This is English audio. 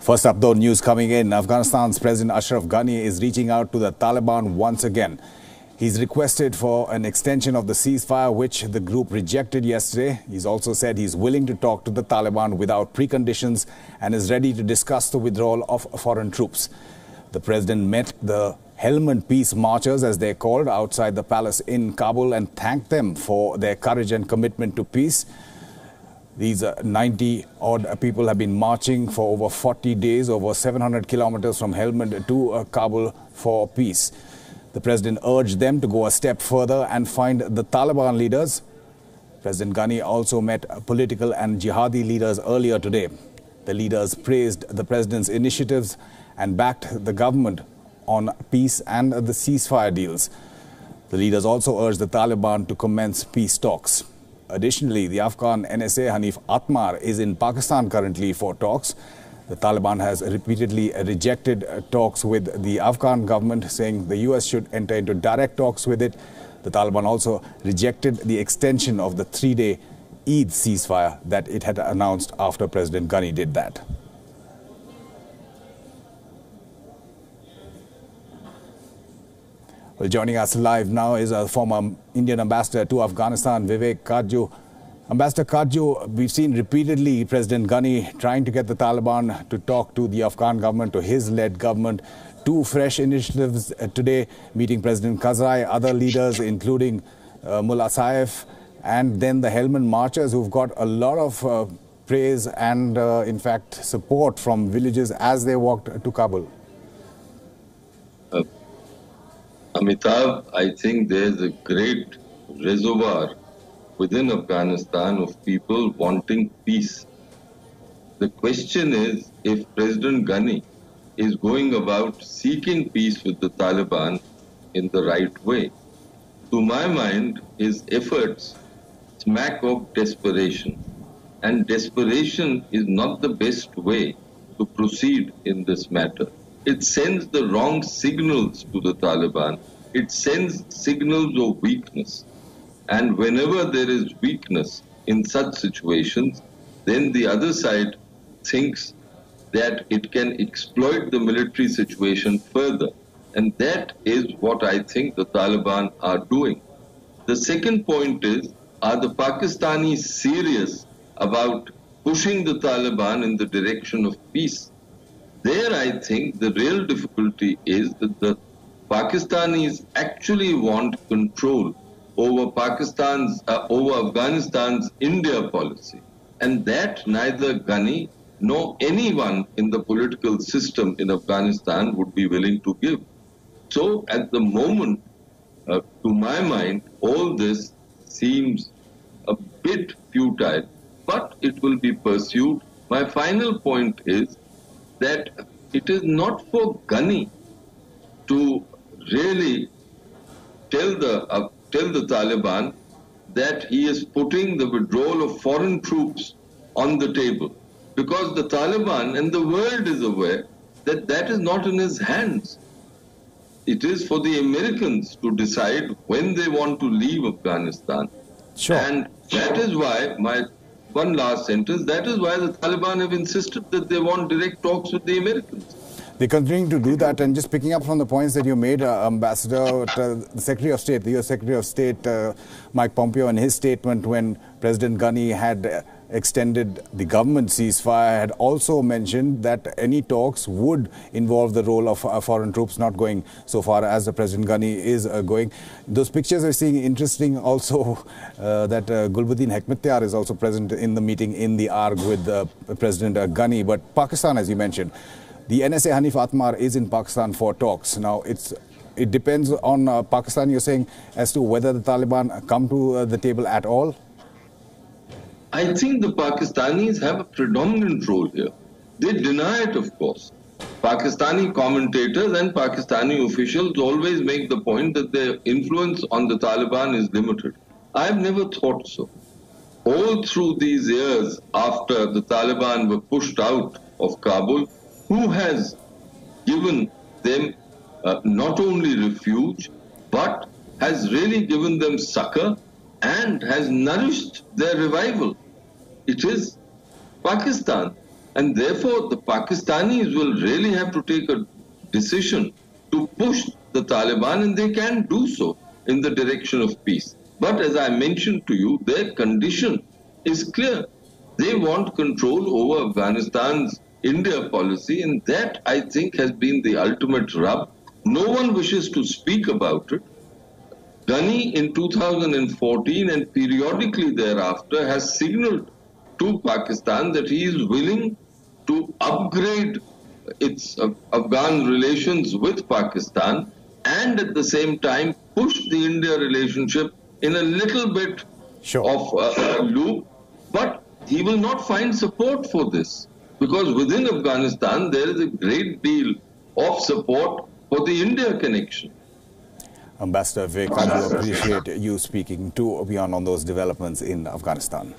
First up, though, news coming in. Afghanistan's President Ashraf Ghani is reaching out to the Taliban once again. He's requested for an extension of the ceasefire, which the group rejected yesterday. He's also said he's willing to talk to the Taliban without preconditions and is ready to discuss the withdrawal of foreign troops. The president met the Helmand peace marchers, as they're called, outside the palace in Kabul and thanked them for their courage and commitment to peace. These 90-odd people have been marching for over 40 days, over 700 kilometers from Helmand to Kabul for peace. The president urged them to go a step further and find the Taliban leaders. President Ghani also met political and jihadi leaders earlier today. The leaders praised the president's initiatives and backed the government on peace and the ceasefire deals. The leaders also urged the Taliban to commence peace talks. Additionally, the Afghan NSA Hanif Atmar is in Pakistan currently for talks. The Taliban has repeatedly rejected talks with the Afghan government, saying the US should enter into direct talks with it. The Taliban also rejected the extension of the 3-day Eid ceasefire that it had announced after President Ghani did that. Well, joining us live now is a former Indian ambassador to Afghanistan, Vivek Kajju. Ambassador Kajju, we've seen repeatedly President Ghani trying to get the Taliban to talk to the Afghan government, to his led government. Two fresh initiatives today, meeting President Karzai, other leaders, including Mullah Saif, and then the Helmand marchers, who've got a lot of praise and, in fact, support from villages as they walked to Kabul. Amitabh, I think there's a great reservoir within Afghanistan of people wanting peace. The question is, if President Ghani is going about seeking peace with the Taliban in the right way. To my mind, his efforts smack of desperation. And desperation is not the best way to proceed in this matter. It sends the wrong signals to the Taliban. It sends signals of weakness. And whenever there is weakness in such situations, then the other side thinks that it can exploit the military situation further. And that is what I think the Taliban are doing. The second point is, are the Pakistanis serious about pushing the Taliban in the direction of peace? There, I think the real difficulty is that the Pakistanis actually want control over over Afghanistan's India policy, and that neither Ghani nor anyone in the political system in Afghanistan would be willing to give. So, at the moment, to my mind, all this seems a bit futile, but it will be pursued. My final point is that it is not for Ghani to really tell the Taliban that he is putting the withdrawal of foreign troops on the table, because the Taliban and the world is aware that that is not in his hands. It is for the Americans to decide when they want to leave Afghanistan. Sure. And that is why, my one last sentence, that is why the Taliban have insisted that they want direct talks with the Americans. They're continuing to do that. And just picking up from the points that you made, Ambassador, the Secretary of State, the US Secretary of State, Mike Pompeo, in his statement when President Ghani had extended the government ceasefire, had also mentioned that any talks would involve the role of foreign troops, not going so far as the President Ghani is going. Those pictures are seeing interesting also that Gulbuddin Hekmatyar is also present in the meeting in the ARG with President Ghani. But Pakistan, as you mentioned, the NSA Hanif Atmar is in Pakistan for talks. Now, it depends on Pakistan, you're saying, as to whether the Taliban come to the table at all? I think the Pakistanis have a predominant role here. They deny it, of course. Pakistani commentators and Pakistani officials always make the point that their influence on the Taliban is limited. I've never thought so. All through these years after the Taliban were pushed out of Kabul, who has given them not only refuge, but has really given them succor and has nourished their revival? It is Pakistan. And therefore, the Pakistanis will really have to take a decision to push the Taliban, and they can do so in the direction of peace. But as I mentioned to you, their condition is clear. They want control over Afghanistan's India policy, and that, I think, has been the ultimate rub. No one wishes to speak about it. Ghani in 2014 and periodically thereafter has signaled to Pakistan that he is willing to upgrade its Afghan relations with Pakistan and at the same time push the India relationship in a little bit of a loop. But he will not find support for this because within Afghanistan there is a great deal of support for the India connection. Ambassador Vic, I do appreciate you speaking to WION on those developments in Afghanistan.